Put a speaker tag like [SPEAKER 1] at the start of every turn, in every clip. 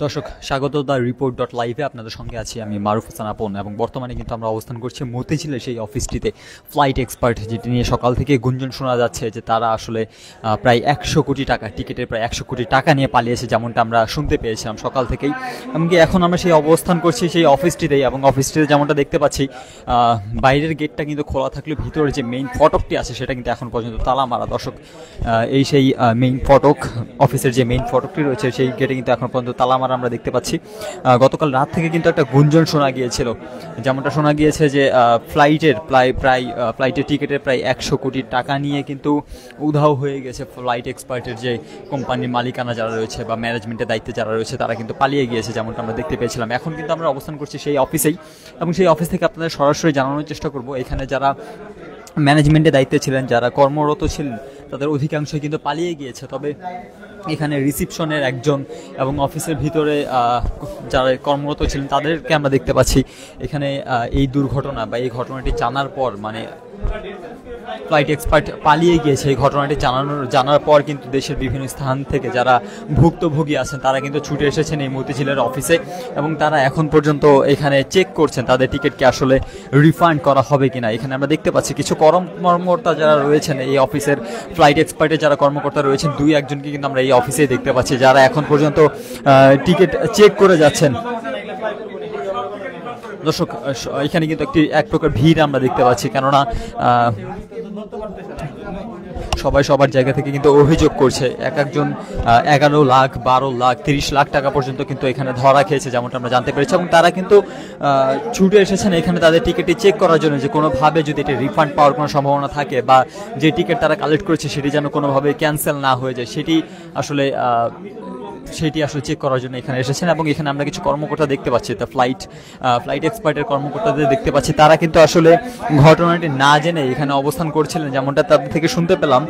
[SPEAKER 1] দর্শক স্বাগত the report dot লাইভে আপনাদের সঙ্গে আছি আমি মারুফ হাসান আপন এবং বর্তমানে কিন্তু আমরা অবস্থান করছি মতিঝিলের সেই অফিসটিতে ফ্লাইট এক্সপার্ট যেটি নিয়ে সকাল থেকে গুঞ্জন শোনা যাচ্ছে যে তারা আসলে প্রায় 100 কোটি টাকা টিকিটের প্রায় 100 কোটি টাকা নিয়ে পালিয়েছে, যেমনটা আমরা শুনতে পেয়েছিলাম সকাল থেকেই। এমনকি এখন আমরা সেই অবস্থান করছি সেই অফিসটিতেই এবং অফিসটিতে যেমনটা দেখতে পাচ্ছি বাইরের গেটটা কিন্তু খোলা থাকলেও ভিতরে যে মেইন ফটকটি আছে সেটা কিন্তু এখন পর্যন্ত তালা মারা। দর্শক এই সেই মেইন ফটক, অফিসের যে মেইন ফটকটি রয়েছে সেই গেটে কিন্তু এখন পর্যন্ত তালা আমরা দেখতে পাচ্ছি। গতকাল রাত থেকে কিন্তু একটা গুঞ্জন শোনা গিয়েছিল, যেমনটা শোনা গিয়েছে যে ফ্লাইটের টিকিটের প্রায় 100 কোটি টাকা নিয়ে কিন্তু উধাও হয়ে গেছে। ফ্লাইট এক্সপার্টের যে কোম্পানির মালিকানা যারা রয়েছে বা ম্যানেজমেন্টের দায়িত্বে যারা রয়েছে তারা কিন্তু পালিয়ে গিয়েছে, যেমনটা আমরা দেখতে পেয়েছিলাম। এখন কিন্তু আমরা অবস্থান করছি সেই অফিসেই এবং সেই অফিস থেকে আপনাদের সরাসরি জানানোর চেষ্টা করব এখানে যারা ম্যানেজমেন্টের দায়িত্বে ছিলেন, যারা কর্মরত ছিলেন, তাদের অধিকাংশই কিন্তু পালিয়ে গিয়েছে। তবে এখানে রিসিপশনের একজন এবং অফিসের ভিতরে যারা কর্মরত ছিলেন তাদেরকে আমরা দেখতে পাচ্ছি। এখানে এই দুর্ঘটনা বা এই ঘটনাটি জানার পর, মানে ফ্লাইট এক্সপার্ট পালিয়ে গিয়েছে এই ঘটনাটি জানার পর কিন্তু দেশের বিভিন্ন স্থান থেকে যারা ভুক্তভোগী আছেন তারা কিন্তু ছুটে এসেছেন এই মতিঝিলের অফিসে এবং তারা এখন পর্যন্ত এখানে চেক করছেন তাদের টিকিটকে আসলে রিফান্ড করা হবে কিনা। এখানে আমরা দেখতে পাচ্ছি কিছু কর্মকর্তা যারা রয়েছেন এই অফিসের, ফ্লাইট এক্সপার্টের যারা কর্মকর্তা রয়েছেন 2-1জনকে কিন্তু আমরা এই অফিসে দেখতে পাচ্ছি যারা এখন পর্যন্ত টিকিট চেক করে যাচ্ছেন। দর্শক এখানে কিন্তু এক প্রকার ভিড় আমরা দেখতে পাচ্ছি, কেননা সবাই সবার জায়গা থেকে কিন্তু অভিযোগ করছে। একজন 11 লাখ, 12 লাখ, 30 লাখ টাকা পর্যন্ত কিন্তু এখানে ধরা খেয়েছে, যেমনটা আমরা জানতে পেরেছি। এবং তারা কিন্তু ছুটে এসেছেন এখানে তাদের টিকিটটি চেক করার জন্য, যে কোনোভাবে যদি এটি রিফান্ড পাওয়ার কোনো সম্ভাবনা থাকে বা যে টিকিট তারা কালেক্ট করেছে সেটি যেন কোনোভাবে ক্যান্সেল না হয়ে যায়, সেটি আসলে চেক করার জন্য এখানে এসেছেন। এবং এখানে আমরা কিছু কর্মকর্তা দেখতে পাচ্ছি, তা ফ্লাইট এক্সপার্টের কর্মকর্তাদের দেখতে পাচ্ছি, তারা কিন্তু আসলে ঘটনাটি না জেনে এখানে অবস্থান করছিলেন, যেমনটা তাদের থেকে শুনতে পেলাম।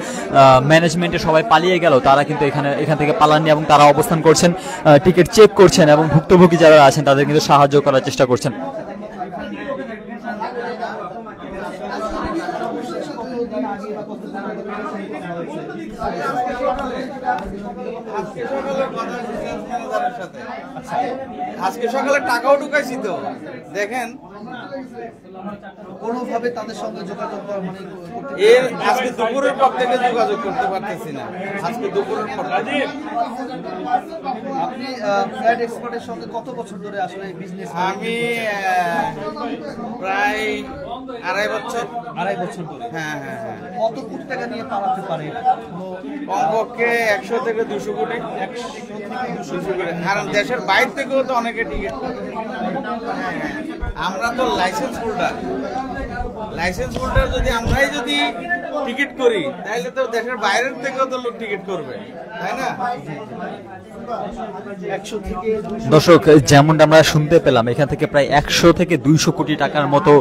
[SPEAKER 1] ম্যানেজমেন্টে সবাই পালিয়ে গেল, তারা কিন্তু এখান থেকে পালাননি এবং তারা অবস্থান করছেন, টিকিট চেক করছেন এবং ভুক্তভোগী যারা আছেন তাদের কিন্তু সাহায্য করার চেষ্টা করছেন।
[SPEAKER 2] আজকে সকালে টাকাও ঢুকাইছি তো, দেখেন
[SPEAKER 3] কোনোভাবে তাদের সঙ্গে যোগাযোগ করা মানে
[SPEAKER 2] আজকে দুপুরের পর থেকে যোগাযোগ করতে পারতেছি না। আজকে দুপুরের পর থেকে।
[SPEAKER 3] আপনি ফ্লাইট এক্সপার্টের সঙ্গে কত বছর ধরে আসলে এই বিজনেস?
[SPEAKER 2] আমি প্রায় 2.5 বছর।
[SPEAKER 3] 2.5 বছর ধরে?
[SPEAKER 2] হ্যাঁ হ্যাঁ হ্যাঁ।
[SPEAKER 3] কত কোটি টাকা নিয়ে পালাতে পারে?
[SPEAKER 2] কমপক্ষে 100 থেকে 200 কোটি। 100 থেকে 200 কোটি। কারণ দেশের বাইরে থেকেও তো অনেকে টিকিট। আমরা তো লাইসেন্স হোল্ডার, যদি আমরাই যদি টিকিট করি তাহলে তো দেশের বাইরের থেকেও তো লোক টিকিট করবে, তাই না?
[SPEAKER 1] দর্শক যেমনটা আমরা শুনতে পেলাম এখান থেকে প্রায় 100 থেকে 200 কোটি টাকার মতো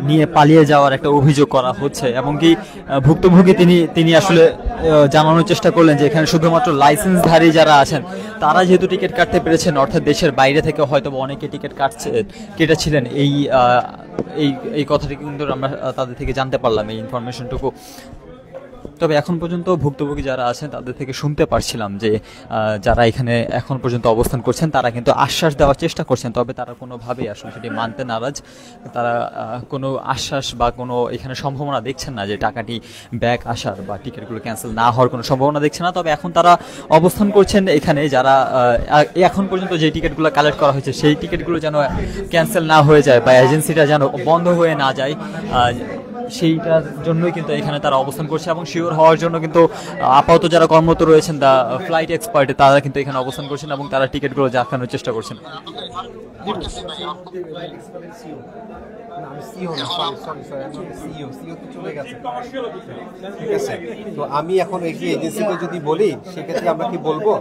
[SPEAKER 1] নিয়ে পালিয়ে যাওয়ার একটা অভিযোগ করা হচ্ছে। এমনকি ভুক্তভোগী তিনি আসলে জানানোর চেষ্টা করলেন যে এখানে শুধুমাত্র লাইসেন্সধারী যারা আছেন তারা যেহেতু টিকিট কাটতে পেরেছেন, অর্থাৎ দেশের বাইরে থেকে হয়তো অনেকে টিকিট কেটেছিলেন, এই কথাটি কিন্তু আমরা তাদের থেকে জানতে পারলাম, এই ইনফরমেশনটুকু। তবে এখন পর্যন্ত ভুক্তভোগী যারা আছেন তাদের থেকে শুনতে পারছিলাম যে যারা এখানে এখন পর্যন্ত অবস্থান করছেন তারা কিন্তু আশ্বাস দেওয়ার চেষ্টা করছেন, তবে তারা কোনোভাবেই আসলে সেটি মানতে নারাজ। তারা কোনো আশ্বাস বা কোনো এখানে সম্ভাবনা দেখছেন না যে টাকাটি ব্যাক আসার বা টিকিটগুলো ক্যান্সেল না হওয়ার কোনো সম্ভাবনা দেখছে না। তবে এখন তারা অবস্থান করছেন এখানে, যারা এখন পর্যন্ত যে টিকিটগুলো কালেক্ট করা হয়েছে সেই টিকিটগুলো যেন ক্যান্সেল না হয়ে যায় বা এজেন্সিটা যেন বন্ধ হয়ে না যায়, সেইটার জন্যই কিন্তু এখানে তারা অবস্থান করছে। এবং শিওর হওয়ার জন্য কিন্তু আপাতত যারা কর্মরত রয়েছেন দা ফ্লাইট এক্সপার্টে তারা কিন্তু এখানে অবস্থান করছেন এবং তারা টিকিটগুলো দেখানোর চেষ্টা করছেন।
[SPEAKER 4] তো আমি এখন এই এজেন্সিকে যদি বলি সেক্ষেত্রে আমরা কি বলবো?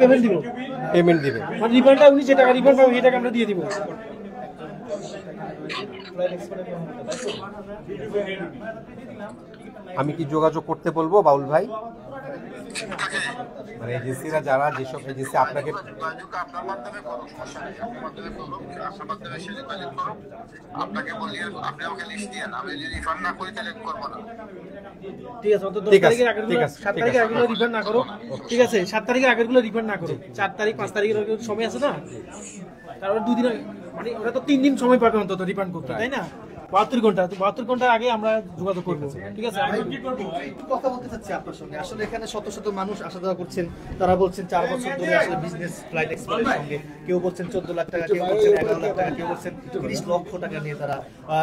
[SPEAKER 4] পেমেন্ট দিবে,
[SPEAKER 5] রিফান্ডটা উনি যে টাকা রিফান্ড পাবেন সেই টাকা আমরা দিয়ে দিব।
[SPEAKER 4] আমি কি যোগাযোগ করতে বলবো বাউল ভাই? মানে এজেন্সিরা যারা যেসব এজেন্সি আপনাকে
[SPEAKER 6] আপনাকে বলি আপনি আমাকে লিস্ট দিয়েন, আমি যদি রিফান্ড না করি তাহলে করবো না।
[SPEAKER 5] ঠিক আছে, অন্তত 10
[SPEAKER 4] ঠিক আছে,
[SPEAKER 5] তারিখের আগের
[SPEAKER 4] ঠিক
[SPEAKER 5] গুলো,
[SPEAKER 4] আছে,
[SPEAKER 5] 7
[SPEAKER 4] ঠিক
[SPEAKER 5] তারিখের
[SPEAKER 4] আছে।
[SPEAKER 5] আগের গুলো রিফান্ড না করো। ঠিক আছে, 7 তারিখের আগের গুলো রিফান্ড না করো। 4 তারিখ 5 তারিখের সময় আছে না, তারপর 2 দিন মানে ওরা তো 3 দিন সময় পাবে অন্তত রিফান্ড করতে, তাই না? 72 ঘন্টা, তো 72 ঘন্টার আগে আমরা যোগাযোগ করবো। ঠিক আছে, আমরা কি করবো?
[SPEAKER 3] একটু কথা বলতে চাচ্ছি আপনার সঙ্গে। আসলে এখানে শত শত মানুষ আসা যাওয়া করছেন, তারা বলছেন 4 বছর ধরে আসলে বিজনেস ফ্লাইট এক্সপ্রেসের সঙ্গে, কেউ বলছেন 14 লাখ টাকা, কেউ বলছেন 11 লাখ টাকা, কেউ বলছেন 30 লক্ষ টাকা নিয়ে তারা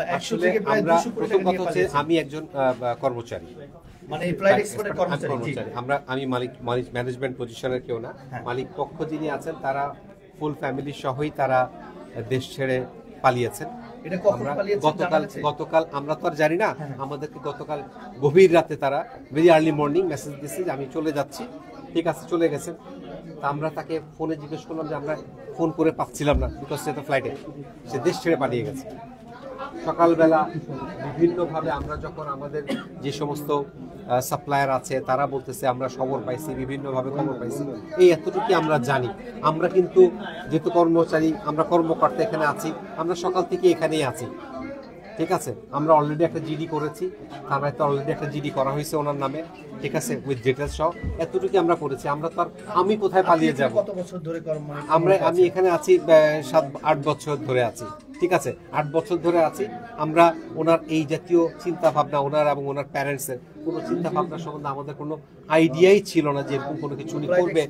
[SPEAKER 3] 100
[SPEAKER 4] আসলে
[SPEAKER 3] থেকে প্রায়
[SPEAKER 4] আমরা
[SPEAKER 3] 200 কোটি
[SPEAKER 4] প্রথম
[SPEAKER 3] টাকা
[SPEAKER 4] কথা
[SPEAKER 3] নিয়ে
[SPEAKER 4] হচ্ছে
[SPEAKER 3] পালিয়েছে।
[SPEAKER 4] আমি একজন কর্মচারী,
[SPEAKER 3] মানে এই ফ্লাইট এক্সপ্রেসের কর্মচারী। জি।
[SPEAKER 4] আমি মালিক ম্যানেজমেন্ট পজিশনের কেউ না। মালিক পক্ষ যিনি আছেন তারা ফুল ফ্যামিলি সহই তারা দেশ ছেড়ে পালিয়েছেন।
[SPEAKER 3] এটা কখন
[SPEAKER 4] আমরা
[SPEAKER 3] পালিয়েছেন জানা গেছে?
[SPEAKER 4] গতকাল আমরা তো আর জানি না, আমাদেরকে গতকাল গভীর রাতে তারা ভেরি আর্লি মর্নিং মেসেজ দিয়েছে যে আমি চলে যাচ্ছি। ঠিক আছে, চলে গেছেন। তা আমরা তাকে ফোনে জিজ্ঞেস করলাম যে আমরা ফোন করে পাচ্ছিলাম না, বিকজ সে তো ফ্লাইটে, সে দেশ ছেড়ে পালিয়ে গেছে। সকালবেলা বিভিন্নভাবে আমরা যখন আমাদের যে সমস্ত সাপ্লায়ার আছে তারা বলতেছে আমরা খবর পাইছি, বিভিন্নভাবে খবর পাইছি, এই এতটুকু আমরা জানি। আমরা কিন্তু যেহেতু কর্মচারী, আমরা কর্মকর্তা এখানে আছি, আমরা সকাল থেকে এখানেই আছি। ঠিক আছে, আমরা অলরেডি একটা জিডি করেছি, থানায় তো অলরেডি একটা জিডি করা হয়েছে ওনার নামে। ঠিক আছে, উইথ ডিটেলস সহ এতটুকু আমরা করেছি। আমরা তো আর আমি কোথায় পালিয়ে যাব?
[SPEAKER 3] কত বছর ধরে
[SPEAKER 4] আমি এখানে আছি 7-8 বছর ধরে আছি। ঠিক আছে, 8 বছর ধরে আছি। আমরা ওনার এই জাতীয় চিন্তা ভাবনা, ওনার এবং ওনার প্যারেন্টসের কোনো চিন্তা ভাবনা সম্বন্ধে আমাদের কোনো আইডিয়াই ছিল না যে এরকম কোনো কিছু উনি করবে।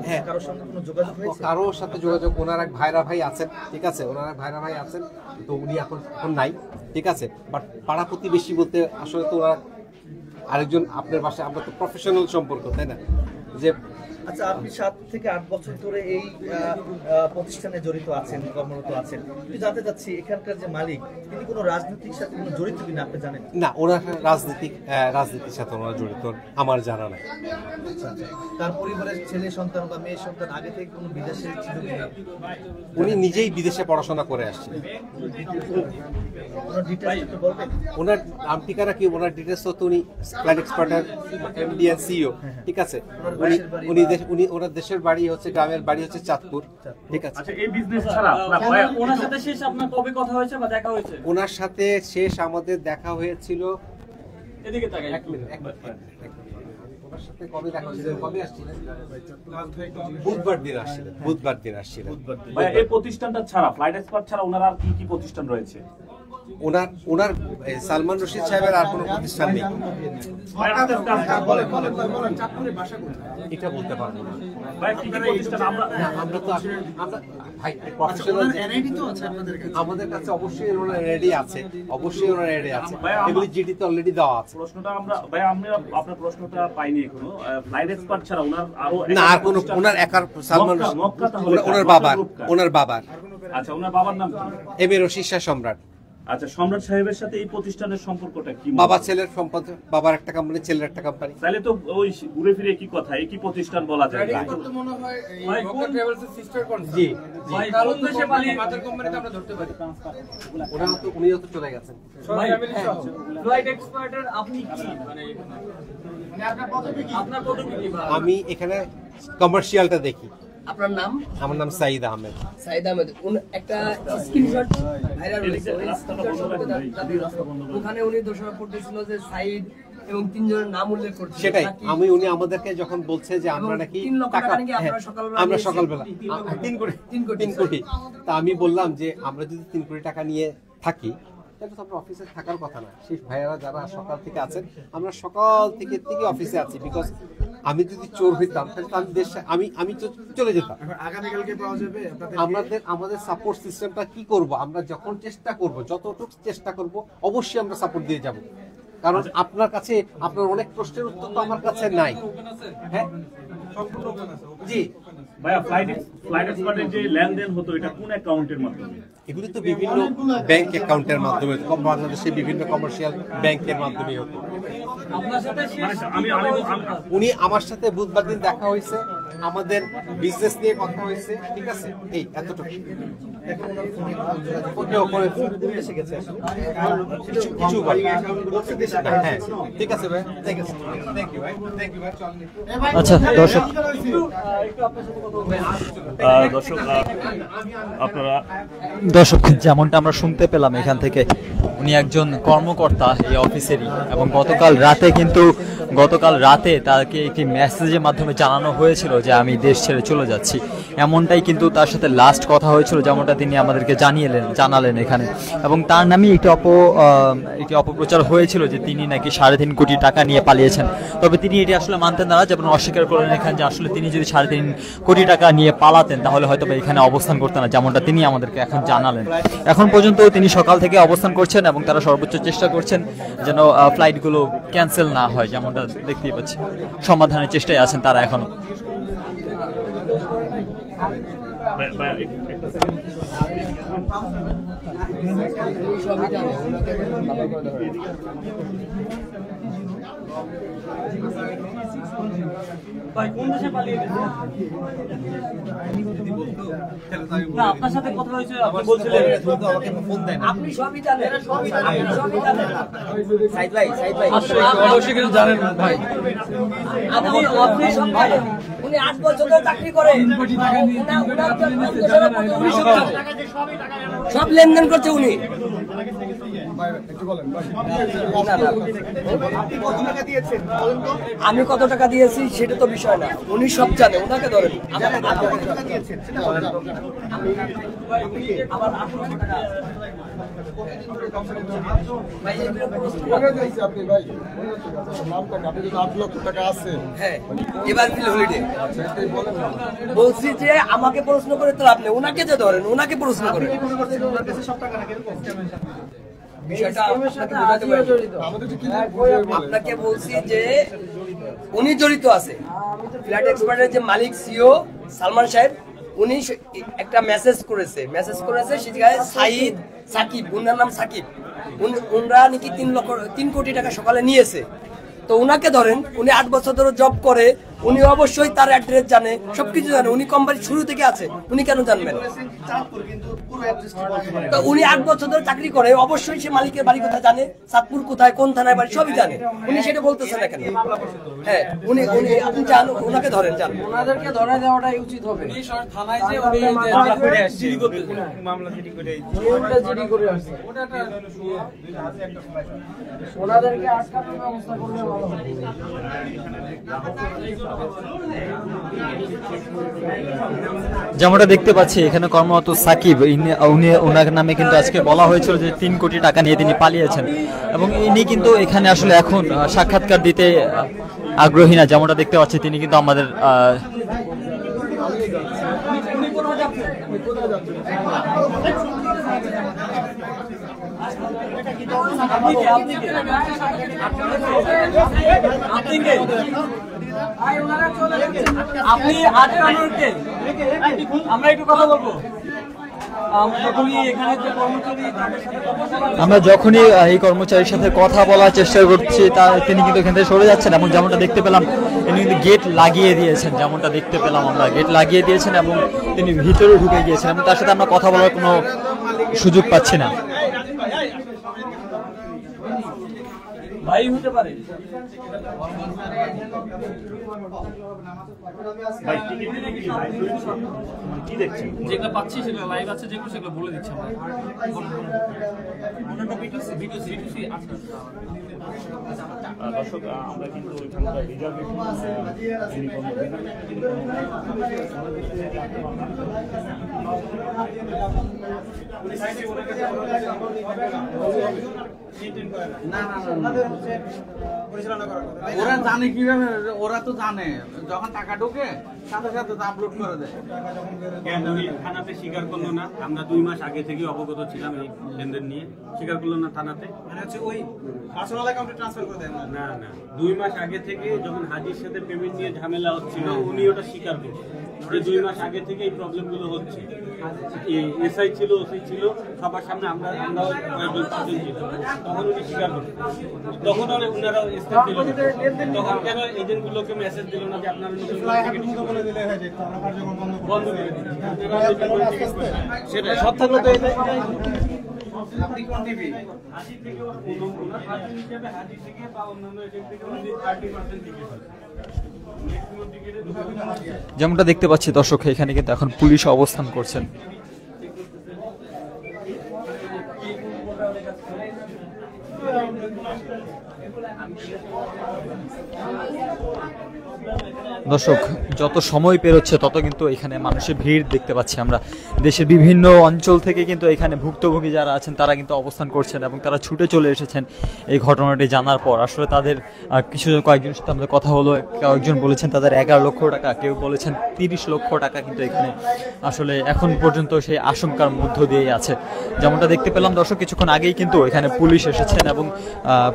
[SPEAKER 4] হ্যাঁ, কারোর সাথে যোগাযোগ, ওনার এক ভাইরা ভাই আছেন। ঠিক আছে, ওনার এক ভাইরা ভাই আছেন, তো উনি এখন নাই। ঠিক আছে, বাট পাড়া প্রতিবেশী বলতে আসলে তো ওনার আরেকজন আপনার বাসায়, আমরা তো প্রফেশনাল সম্পর্ক, তাই না? যে
[SPEAKER 3] আচ্ছা, আপনি 7 থেকে 8 বছর ধরে এই প্রতিষ্ঠানে জড়িত আছেন, কর্মরত আছেন। কিন্তু জানতে চাচ্ছি এখানকার যে মালিক, তিনি কোনো রাজনৈতিক সাথে কোনো জড়িত কিনা আপনি জানেন?
[SPEAKER 4] না, ওনার রাজনীতির সাথে ওনারা জড়িত আমার জানা নাই।
[SPEAKER 3] আচ্ছা, তার পরিবারের ছেলে সন্তান বা মেয়ে সন্তান আগে থেকে কোনো বিদেশে ছিল কিনা?
[SPEAKER 4] উনি নিজেই বিদেশে পড়াশোনা করে আসছেন।
[SPEAKER 3] কোনো ডিটেইলস একটু বলবেন?
[SPEAKER 4] ওনার নাম ঠিকানা কি, ওনার ডিটেলস তো উনি ফ্লাইট এক্সপার্টার এমডি এন্ড সিইও। ঠিক আছে, উনি ওনার দেশের বাড়ি হচ্ছে, গ্রামের বাড়ি হচ্ছে চাঁদপুর। ঠিক আছে,
[SPEAKER 6] আচ্ছা, এই বিজনেস ছাড়া ওনার সাথে শেষ আপনার কবে কথা হয়েছে বা দেখা হয়েছে?
[SPEAKER 4] ওনার সাথে শেষ আমাদের দেখা হয়েছিল,
[SPEAKER 6] এদিকে তাকাই।
[SPEAKER 4] এক মিনিট। ওনার সাথে কবে দেখা হয়েছিল, কবে আসছিলেন? বুধবার দিন আসছিলেন।
[SPEAKER 6] ভাই, এই প্রতিষ্ঠানটা ছাড়া, ফ্লাইট এক্সপার্ট ছাড়া ওনার আর কি কি প্রতিষ্ঠান রয়েছে?
[SPEAKER 4] ওনার সালমান রশিদ সাহেবের আর কোনো প্রতিষ্ঠান নেই।
[SPEAKER 6] ভাই, আস্তে আস্তে
[SPEAKER 4] এটা বলতে পারবো না।
[SPEAKER 6] ভাই, কি কি প্রতিষ্ঠান?
[SPEAKER 4] আমরা তো আমরা ভাই প্রফেশনাল, আমাদের কাছে অবশ্যই ওনার এনআইডি আছে, এগুলি জিডিতে অলরেডি দেওয়া আছে।
[SPEAKER 6] প্রশ্নটা আমরা আপনার প্রশ্নটা পাইনি এখনো। ফ্লাইট এক্সপার্ট ছাড়া ওনার আরো
[SPEAKER 4] না, আর কোনো ওনার একার সালমান রশিদ, ওনার বাবার
[SPEAKER 6] আচ্ছা, ওনার বাবার নাম কি?
[SPEAKER 4] এম এ রশিদ শাহ সম্রাট।
[SPEAKER 6] আচ্ছা, সম্রাট সাহেবের সাথে এই প্রতিষ্ঠানের সম্পর্কটা কি?
[SPEAKER 4] বাবা ছেলের সম্পদ, বাবার একটা কোম্পানি, ছেলের একটা কোম্পানি।
[SPEAKER 6] তাহলে তো ওই ঘুরে ফিরে কি কথা, একই প্রতিষ্ঠান বলা যায়।
[SPEAKER 4] জি, উনিও তো চলে গেছেন। আমি এখানে কমার্শিয়ালটা দেখি।
[SPEAKER 7] আপনার নাম?
[SPEAKER 4] আমার নাম সাইদ আহমেদ।
[SPEAKER 7] সাইদ আহমেদ। একটা স্ক্রিনশট ভাইরাল হয়েছে, ওই স্ক্রিনশট ওখানে উনি দোষারোপ করতেছিল যে সাইদ এবং 3 জনের নাম উল্লেখ করছে।
[SPEAKER 4] সেটাই উনি আমাদেরকে যখন বলছে যে আমরা নাকি
[SPEAKER 7] 3 লক্ষ টাকা নাকি
[SPEAKER 4] আমরা সকালবেলা 3 কোটি, তা আমি বললাম যে আমরা যদি 3 কোটি টাকা নিয়ে থাকি তাহলে তো আমরা অফিসে থাকার কথা না। সেই ভাইয়ারা যারা সকাল থেকে আছেন, আমরা সকাল থেকে অফিসে আছি, বিকজ আমি যদি চোর হইতাম তাহলে আমি চলে যেতাম।
[SPEAKER 2] আগামীকালকে পাওয়া যাবে
[SPEAKER 4] আমাদের সাপোর্ট সিস্টেমটা কি করব, আমরা যখন চেষ্টা করব, যতটুকু চেষ্টা করব, অবশ্যই আমরা সাপোর্ট দিয়ে যাব। কারণ আপনার কাছে আপনার অনেক প্রশ্নের উত্তর তো আমার কাছে নাই। হ্যাঁ, জি
[SPEAKER 6] ভাইয়া, ফ্লাইট এক্সপার্টের যে লেনদেন হতো এটা কোন অ্যাকাউন্টের মাধ্যমে?
[SPEAKER 4] এগুলি তো বিভিন্ন ব্যাংক অ্যাকাউন্টের মাধ্যমে, বাংলাদেশে বিভিন্ন কমার্শিয়াল ব্যাংকের মাধ্যমে হতো। উনি আমার সাথে বুধবার দিন দেখা হয়েছে, আমাদের বিজনেস নিয়ে কথা হয়েছে। ঠিক আছে, এই এতটুকু। হ্যাঁ, ঠিক আছে ভাই, থ্যাংক ইউ ভাই।
[SPEAKER 1] আচ্ছা দর্শক,
[SPEAKER 6] দর্শক, আপনারা
[SPEAKER 1] দর্শক যেমনটা আমরা শুনতে পেলাম এখান থেকে উনি একজন কর্মকর্তা এই অফিসেরই, এবং গতকাল রাতে তাকে একটি মেসেজের মাধ্যমে জানানো হয়েছিল যে আমি দেশ ছেড়ে চলে যাচ্ছি। এমনটাই কিন্তু তার সাথে লাস্ট কথা হয়েছিল, যেমনটা তিনি আমাদেরকে জানালেন এখানে। এবং তার নামে একটি অপপ্রচার হয়েছিল যে তিনি নাকি 3.5 কোটি টাকা নিয়ে পালিয়েছেন। তবে তিনি এটি আসলে মানতেন না, যেমন অস্বীকার করলেন এখানে যে আসলে তিনি যদি 3.5 কোটি টাকা নিয়ে পালাতেন তাহলে হয়তো এখানে অবস্থান করতেন না, যেমনটা তিনি আমাদেরকে এখন জানালেন। এখন পর্যন্ত তিনি সকাল থেকে অবস্থান করছেন এবং তারা সর্বোচ্চ চেষ্টা করছেন যেন ফ্লাইটগুলো ক্যান্সেল না হয়, যেমনটা দেখতেই পাচ্ছি। সমাধানের চেষ্টায় আছেন তারা এখনো।
[SPEAKER 6] কোন দেশে পালিয়ে গেছে? না, আপনার সাথে কথা হয়েছে, আপনি বলছিলেন
[SPEAKER 7] আপনি সবই জানেন, আপনি সবই জানেন। সাইদ ভাই
[SPEAKER 5] অবশ্যই কিছু জানেন ভাই।
[SPEAKER 7] আপনি সব জানেন। উনি 8 বছর ধরে চাকরি করেন, সব লেনদেন করছে উনি। আমি কত টাকা দিয়েছি সেটা তো বিষয় না, উনি সব জানে, ওনাকে ধরেন। এবার হলিডে বলছি যে আমাকে প্রশ্ন করে তো লাভ নেই, ওনাকে যে ধরেন, ওনাকে প্রশ্ন করেন। আপনাকে বলছি যে উনি জড়িত আছে। ফ্ল্যাট এক্সপার্টের যে মালিক সিও সালমান সাহেব, উনি একটা মেসেজ করেছে সে জায়গায় সাইদ সাকিব, উনার নাম সাকিব, উনরা নাকি 3 কোটি টাকা সকালে নিয়েছে। তো উনাকে ধরেন, উনি 8 বছর ধরে জব করে, উনি অবশ্যই তার অ্যাড্রেস জানে, সবকিছু জানে। উনি কোম্পানির শুরু থেকে আছে, উনি কেন জানবেন? তো উনি 8 বছর ধরে চাকরি করে, অবশ্যই সে মালিকের বাড়ি কোথায় জানে, চাঁদপুর কোথায়, কোন থানায় বাড়ি, সবই জানে। উনি সেটা বলতেছেন না কেন? হ্যাঁ, উনি আপনি জান, ওনাকে ধরেন, জান। ওনাদেরকে ধরে দেওয়াটাই উচিত হবে। থানায় যে মামলা করে আসছে, মামলা জিডি করে আসছে, ওনাদেরকে আটকানোর ব্যবস্থা করলে ভালো হবে।
[SPEAKER 1] যেমনটা দেখতে পাচ্ছি এখানে কর্মরত সাকিব, ওনার নামে কিন্তু আজকে বলা হয়েছিল যে 3 কোটি টাকা নিয়ে তিনি পালিয়েছেন, এবং ইনি কিন্তু এখানে আসলে এখন সাক্ষাৎকার দিতে আগ্রহী না। যেমনটা দেখতে পাচ্ছি তিনি কিন্তু আমাদের
[SPEAKER 7] আপনি আটকানোরকে আমরা একটু কথা বলবো।
[SPEAKER 1] আমরা যখনই এই কর্মচারীর সাথে কথা বলার চেষ্টা করছি তিনি কিন্তু এখান থেকে সরে যাচ্ছেন, এবং যেমনটা দেখতে পেলাম তিনি কিন্তু গেট লাগিয়ে দিয়েছেন, যেমনটা দেখতে পেলাম আমরা গেট লাগিয়ে দিয়েছেন এবং তিনি ভিতরে ঢুকে গিয়েছেন, এবং তার সাথে আমরা কথা বলার কোনো সুযোগ পাচ্ছি না।
[SPEAKER 7] ভাই হতে পারে।
[SPEAKER 6] কি দেখছেন?
[SPEAKER 5] যেগুলো পাচ্ছি সেগুলো লাইভ আছে, যেগুলো সেগুলো বলে দিচ্ছি আমরা।
[SPEAKER 6] দর্শক, আমরা কিন্তু ওইখানকার রিজার্ভেশন
[SPEAKER 2] ওরা জানে কিভাবে? ওরা তো জানে যখন টাকা ঢোকে সাথে সাথে আপলোড করে দেয়।
[SPEAKER 8] থানাতে স্বীকার করলো না, আমরা 2 মাস আগে থেকে অবগত ছিলাম এই লেনদেন নিয়ে, স্বীকার করলো না থানাতে।
[SPEAKER 2] মানে হচ্ছে ওই পার্সোনাল অ্যাকাউন্টে ট্রান্সফার করে দেন
[SPEAKER 8] না, 2 মাস আগে থেকে যখন হাজির সাথে পেমেন্ট নিয়ে ঝামেলা হচ্ছিল, উনি ওটা স্বীকার করছে যে 2 মাস আগে থেকে এই প্রবলেমগুলো হচ্ছে। এসআই ছিল, ওসি ছিল, সবার সামনে আমরা ছিল, তখন উনি স্বীকার করছে। তখন ওনারা স্টেপ দিল, তখন কেন এজেন্টগুলোকে মেসেজ দিল না যে আপনারা বন্ধ করে দিন?
[SPEAKER 2] সেটা সব থাকলে তো
[SPEAKER 8] আপনি কোন টিভি হাজি থেকে ওনার হাজি হিসেবে হাজি থেকে বা অন্যান্য এজেন্ট থেকে উনি 30% টিকিট পাচ্ছেন।
[SPEAKER 1] যেমনটা দেখতে পাচ্ছি দর্শক, এখানে কিন্তু এখন পুলিশ অবস্থান করছেন। দর্শক, যত সময় পেরোচ্ছে তত কিন্তু এখানে মানুষের ভিড় দেখতে পাচ্ছি আমরা। দেশের বিভিন্ন অঞ্চল থেকে কিন্তু এখানে ভুক্তভোগী যারা আছেন তারা কিন্তু অবস্থান করছেন এবং তারা ছুটে চলে এসেছেন এই ঘটনাটি জানার পর। আসলে তাদের কয়েকজনের সাথে আমাদের কথা হলো, কয়েকজন বলেছেন তাদের 11 লক্ষ টাকা, কেউ বলেছেন 30 লক্ষ টাকা কিন্তু এখানে আসলে এখন পর্যন্ত সেই আশঙ্কার মধ্য দিয়েই আছে। যেমনটা দেখতে পেলাম দর্শক, কিছুক্ষণ আগেই কিন্তু এখানে পুলিশ এসেছেন এবং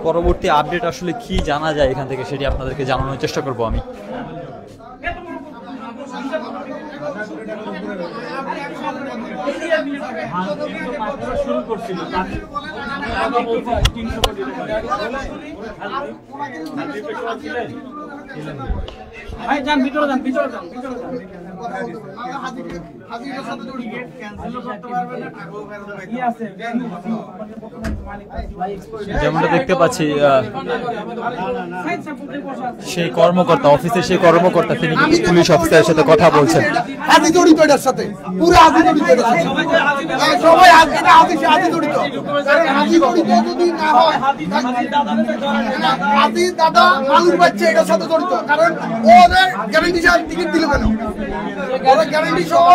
[SPEAKER 1] পরবর্তী আপডেট আসলে কি জানা যায় এখান থেকে সেটি আপনাদেরকে জানানোর চেষ্টা করব আমি।
[SPEAKER 6] শুরু করছিল ভাই, যান ভিতরে যান, ভিতরে যান, ভিতরে যান।
[SPEAKER 1] যেমনটা দেখতে পাচ্ছি সেই কর্মকর্তা, অফিসের সেই কর্মকর্তা, তিনি কিন্তু পুলিশ অফিসারের সাথে কথা বলছেন।
[SPEAKER 9] হাজি জড়িত এটার সাথে, পুরো হাজি জড়িত এটার সাথে, সবাই হাজি জড়িত। হাজি জড়িত যদি না হয়, হাজি দাদা মানুষ বাচ্চা এটার সাথে জড়িত, কারণ ওদের গ্যারান্টি সহ টিকিট দিল কেন? ওরা গ্যারান্টি সহ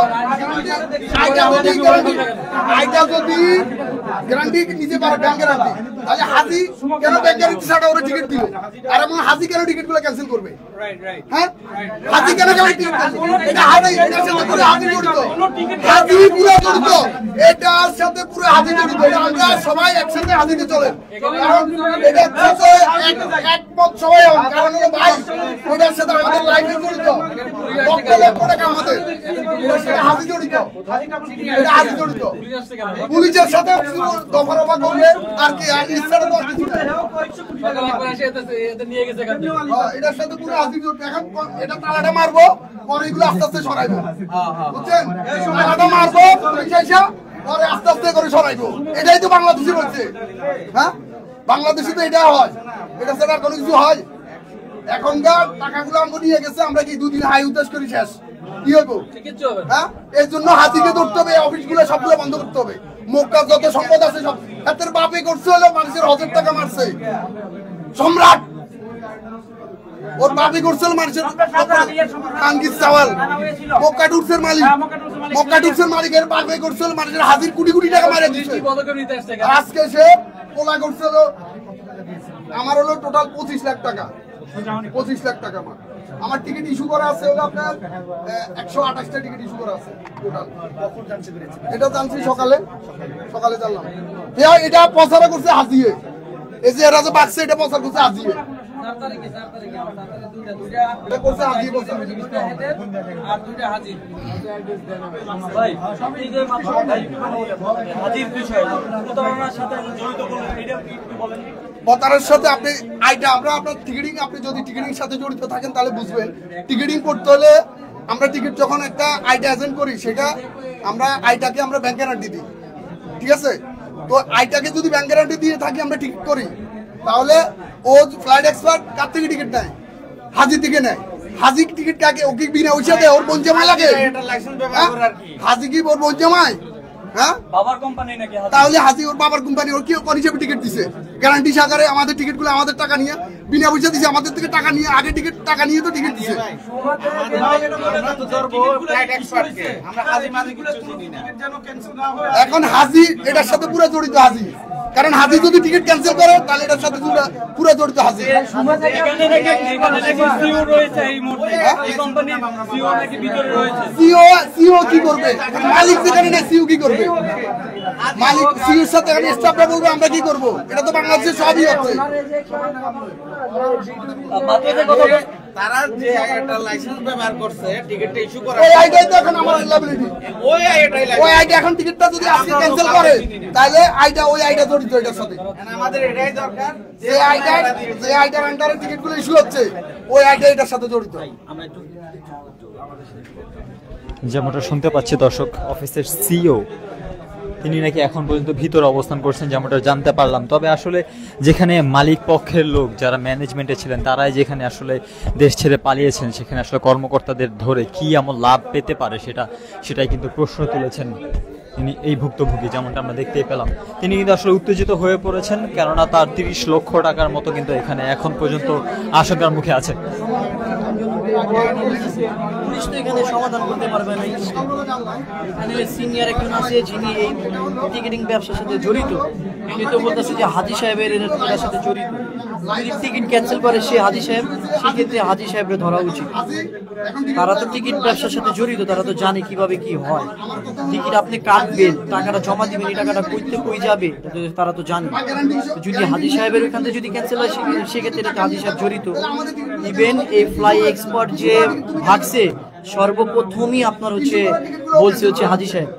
[SPEAKER 9] আইটা যদি গ্যারান্টি নিতে পারে ব্যাংক গ্যারান্টি, তাহলে হাজি কেন ব্যাংক গ্যারান্টি ছাড়া ওরা টিকিট দিল? আর এমন হাজি কেন টিকিট গুলো ক্যান্সেল করবে? হ্যাঁ, হাজি কেন টিকিট? এটা হাজি, এটার সাথে পুরো হাজি জড়িত, হাজি পুরো জড়িত, এটার সাথে পুরো হাজি জড়িত। আমরা সবাই একসাথে হাজিতে চলেন, কারণ এটার সাথে একমত সবাই হন, কারণ হলো ভাই ওটার সাথে আমাদের লাইফে জড়িত, লক্ষ লক্ষ টাকা আমাদের, এটার সাথে হাজি জড়িত, এটা হাজি জড়িত। পুলিশের সাথে দফারফা করলে আর কি, আর ইচ্ছাটা তো আর কিছু না। এটার সাথে পুরো হাজি জড়িত। এখন এটা তালাটা মারবো, পরে এগুলো আস্তে আস্তে সরাইবো, বুঝছেন? তালাটা মারবো, পুলিশ এসে পরে আস্তে আস্তে করে সরাইবো। এটাই তো বাংলাদেশে হচ্ছে। হ্যাঁ, বাংলাদেশে তো এটা হয়, এটা ছাড়া আর কোনো কিছু হয়? এখনকার টাকাগুলো আমরা নিয়ে গেছে, আমরা কি দুদিন হাই উদ্দেশ্য করি শেষ? কি হইব? হ্যাঁ, এর জন্য হাজিকে ধরতে হবে, অফিসগুলো সবগুলো বন্ধ করতে হবে। মক্কা যত সম্পদ আছে সব হাতের বাপে করছে, হলো মানুষের 1000 টাকা মারছে সম্রাট, ওর বাপে করছিল মানুষের আঙ্গিস চাওয়াল, মক্কা টুরসের মালিক, মক্কা টুরসের মালিকের বাপে করছিল মানুষের হাজির কোটি কোটি টাকা মারে দিচ্ছে। আজকে সে পোলা করছিল, আমার হলো টোটাল 25 লাখ টাকা, 25 লাখ টাকা আমার টিকিট ইস্যু করা আছে হলো আপনার 128টা টিকিট ইস্যু করা আছে টোটাল। এটা জানছি সকালে জানলাম। এটা প্রচার করছে হাজিয়ে, এই যে এরা যে বাচ্চা এটা প্রচার করছে হাজিয়ে, এটা করছে হাজিয়ে প্রচার। প্রতারণার সাথে আপনি আইটা, আমরা আপনার টিকিটিং, আপনি যদি টিকিটিং সাথে জড়িত থাকেন তাহলে বুঝবেন। টিকিটিং করতে হলে আমরা টিকিট যখন একটা আইটা এজেন্ট করি, সেটা আমরা আইটাকে আমরা ব্যাংক গ্যারান্টি দিই, ঠিক আছে? তো আইটাকে যদি ব্যাংক গ্যারান্টি দিয়ে থাকি, আমরা টিকিট করি, তাহলে ও ফ্লাইট এক্সপার্ট কার থেকে টিকিট নেয়? হাজি থেকে নেয়। হাজি টিকিট কাকে? ওকে বিনা পয়সা দেয়? ওর বোন জামাই লাগে? হাজি কি ওর বোন জামাই? হ্যাঁ, বাবার কোম্পানি নাকি? তাহলে হাজি ওর বাবার কোম্পানি, ওর কি কোন হিসেবে টিকিট দিছে? গ্যারান্টি সহকারে আমাদের টিকিটগুলো আমাদের টাকা নিয়ে বিনা পয়সা দিছে, আমাদের থেকে টাকা নিয়ে, আগে টিকিট টাকা নিয়ে তো টিকিট দিছে। এখন হাজি এটার সাথে পুরো জড়িত হাজি, কারণ হাজি যদি টিকিট ক্যান্সেল করে তাহলে এটার সাথে পুরো জড়িত হাজি। সিও কি করবে? মালিক যেখানে না, সিও কি করবে? মালিক সিওর সাথে স্টাফরা বলবে আমরা কি করব? এটা তো বাংলাদেশে সবই হচ্ছে।
[SPEAKER 2] তারা যে একটা লাইসেন্স ব্যবহার করছে, টিকিটটা ইস্যু করা,
[SPEAKER 9] ওই আইডিয়াই তো এখন আমার লায়াবিলিটি। ওই আইডিয়া এখন টিকিটটা যদি আজকে ক্যান্সেল করে, তাহলে ওই আইডিয়া জড়িত এটার সাথে।
[SPEAKER 2] আমাদের এটাই দরকার
[SPEAKER 9] যে আইডিয়ার আন্ডারে টিকিটগুলো ইস্যু হচ্ছে, ওই আইডিয়া এটার সাথে জড়িত।
[SPEAKER 1] যেমনটা শুনতে পাচ্ছি দর্শক, অফিসের সিইও তিনি নাকি এখন পর্যন্ত ভিতরে অবস্থান করছেন, যেমনটা জানতে পারলাম। তবে আসলে যেখানে মালিক পক্ষের লোক যারা ম্যানেজমেন্টে ছিলেন, তারাই যেখানে আসলে দেশ ছেড়ে পালিয়েছেন, সেখানে আসলে কর্মকর্তাদের ধরে কি এমন লাভ পেতে পারে সেটাই কিন্তু প্রশ্ন তুলেছেন তিনি এই ভুক্তভোগী। যেমনটা আমরা দেখতেই পেলাম, তিনি কিন্তু আসলে উত্তেজিত হয়ে পড়েছেন, কেননা তার 30 লক্ষ টাকার মতো কিন্তু এখানে এখন পর্যন্ত আশঙ্কার মুখে আছে।
[SPEAKER 3] পুলিশ তো এখানে সমাধান করতে পারবে না। এখানে সিনিয়র একজন আছে যিনি এই টিকিটিং ব্যবসার সাথে জড়িত, সে তো বলতেছে যে হাজি সাহেবের এটার সাথে জড়িত। যদি টিকিট ক্যান্সেল করে সে হাজি সাহেব, সেক্ষেত্রে হাজি সাহেবের ধরা উচিত। তারা তো টিকিট ব্যবসার সাথে জড়িত, তারা তো জানে কিভাবে কি হয়। টিকিট আপনি কাটবেন, টাকাটা জমা দিবেন, এই টাকাটা কই যাবে তারা তো জানে। যদি হাজি সাহেবের ওইখান থেকে যদি ক্যান্সেল হয় সেক্ষেত্রে এটা হাজি সাহেব জড়িত। ইভেন এই ফ্লাই এক্সপার্ট যে ভাগছে সর্বপ্রথমই আপনার বলছে হাজি সাহেব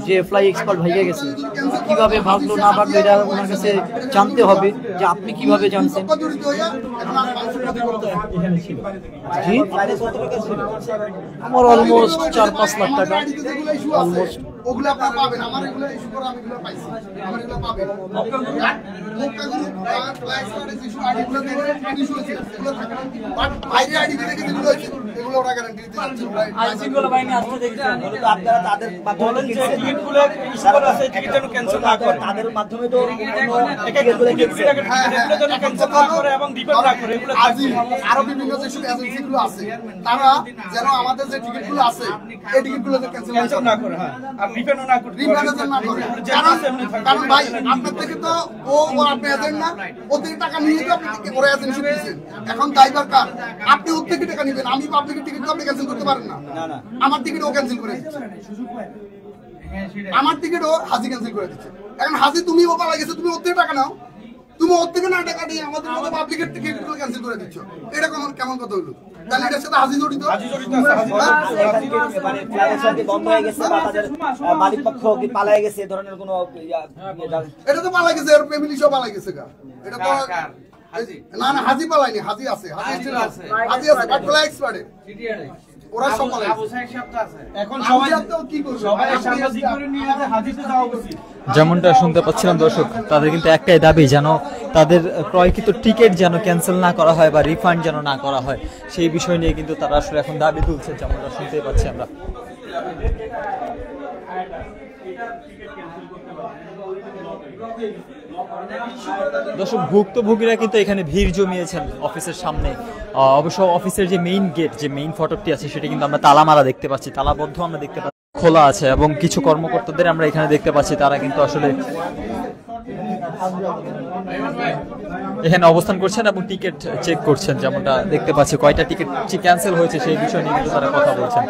[SPEAKER 3] যে ফ্লাই এক্সপার্ট ভাইয়া গেছে, কিভাবে ভাগলো না ভাগলো এটা ওনার কাছে জানতে হবে যে আপনি কিভাবে জানছেন। জি আমার অলমোস্ট 4-5 লাখ টাকা অলমোস্ট।
[SPEAKER 9] ওগুলো আপনারা পাবেন, আমার এগুলো ইস্যু করে আমি এগুলো পাইছি, আমার এগুলো পাবেন। বাট বাইরে আইডি দিয়ে যেগুলো হয়েছে এগুলো ওরা গ্যারান্টি দিতে যাচ্ছে।
[SPEAKER 3] আইনশৃঙ্খলা বাহিনী আসতে দেখেছেন, আপনারা তাদের
[SPEAKER 8] বলেন যে টিকিটগুলো ইস্যু করা আছে, টিকিট যেন ক্যান্সেল না করে,
[SPEAKER 3] তাদের মাধ্যমে তো
[SPEAKER 9] আরো বিভিন্ন যেসব এজেন্সি গুলো আছে তারা যেন আমাদের যে টিকিট গুলো আছে এই টিকিট গুলো ক্যান্সেল না করে, আর রিফান্ড না করে, কারণ ভাই আপনার থেকে তো ও আপনি এজেন্ট না, ও থেকে টাকা নিয়ে তো আপনি ওরা এজেন্সি দিয়েছেন। এখন ড্রাইভার কার, আপনি ওর থেকে টাকা নেবেন, আমি পাবলিকের টিকিট তো আপনি ক্যান্সেল করতে পারেন না। আমার টিকিট ও ক্যান্সেল করে দিচ্ছে, আমার টিকিট ও হাজি ক্যান্সেল করে দিচ্ছে। এখন হাজি তুমি ও পালা গেছে, তুমি ওর থেকে টাকা নাও, তুমি ওর থেকে না টাকা দিয়ে আমাদের মতো পাবলিকের টিকিট গুলো ক্যান্সেল করে দিচ্ছ, এটা কেমন কথা হলো? তাহলে এটার সাথে হাজি জড়িত।
[SPEAKER 3] বন্ধ হয়ে গেছে বা তাদের মালিক পক্ষ কি পালায় গেছে এই ধরনের কোনো
[SPEAKER 9] এটা তো পালা গেছে, এর ফ্যামিলি সব পালা গেছে গা। এটা তো না না হাজি পালায়নি, হাজি আছে, হাজি আছে, বাট ফ্লাই এক্সপার্ট ওরা সব পালা গেছে। এখন সবাই তো কি করবে, সবাই সাংবাদিক করে নিয়ে আছে, হাজিতে যাওয়া উচিত।
[SPEAKER 1] যেমনটা শুনতে পাচ্ছিলাম দর্শক, তাদের কিন্তু একটাই দাবি, যেন তাদের ক্রয়কৃত টিকিট যেন ক্যান্সেল না করা হয় বা রিফান্ড যেন না করা হয়, সেই বিষয় নিয়ে কিন্তু তারা আসলে এখন দাবি তুলছে, যেমনটা শুনতে পাচ্ছি আমরা। দর্শক, ভুক্তভোগীরা কিন্তু এখানে ভিড় জমিয়েছেন অফিসের সামনে। অবশ্য অফিসের যে মেইন গেট, যে মেইন ফটকটি আছে, সেটা কিন্তু আমরা তালা মারা দেখতে পাচ্ছি, তালাবদ্ধ আমরা দেখতে পাচ্ছি, খোলা আছে। এবং কিছু কর্মকর্তাদের আমরা এখানে দেখতে পাচ্ছি, তারা কিন্তু আসলে এখানে অবস্থান করছেন এবং টিকিট চেক করছেন, যেমনটা দেখতে পাচ্ছি। কয়টা টিকিট ক্যান্সেল হয়েছে সেই বিষয় নিয়ে কিন্তু তারা কথা বলছেন।